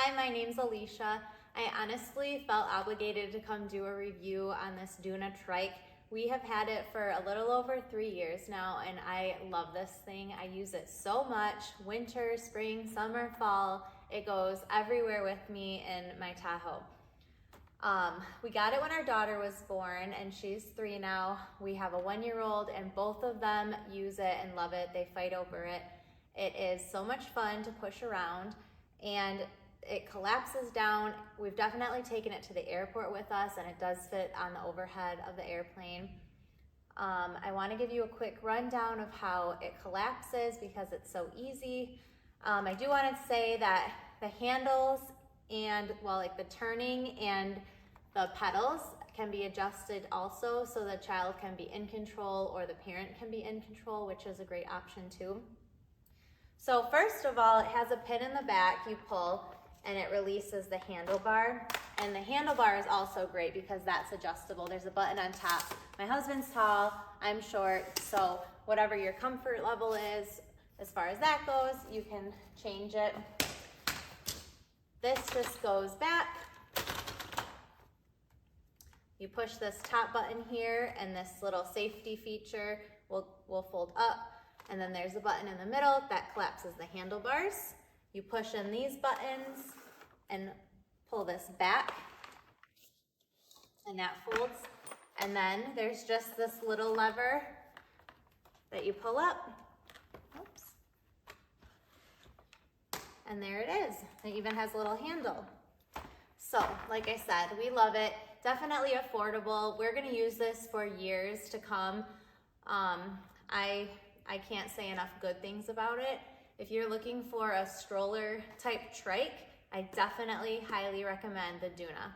Hi, my name's Alicia. I honestly felt obligated to come do a review on this Doona Trike. We have had it for a little over 3 years now, and I love this thing. I use it so much, winter, spring, summer, fall. It goes everywhere with me in my Tahoe. We got it when our daughter was born, and she's 3 now. We have a 1-year-old, and both of them use it and love it. They fight over it. It is so much fun to push around, and it collapses down. We've definitely taken it to the airport with us, and it does fit on the overhead of the airplane. I want to give you a quick rundown of how it collapses because it's so easy. I do want to say that the handles and like the turning and the pedals can be adjusted also, so the child can be in control or the parent can be in control, which is a great option too. So first of all, it has a pin in the back you pull and it releases the handlebar. And the handlebar is also great because that's adjustable. There's a button on top. My husband's tall, I'm short, so whatever your comfort level is, as far as that goes, you can change it. This just goes back. You push this top button here and this little safety feature will fold up. And then there's a button in the middle that collapses the handlebars. You push in these buttons and pull this back, and that folds. And then there's just this little lever that you pull up. Oops. And there it is. It even has a little handle. So, like I said, we love it. Definitely affordable. We're gonna use this for years to come. I can't say enough good things about it. If you're looking for a stroller type trike, I definitely highly recommend the Doona.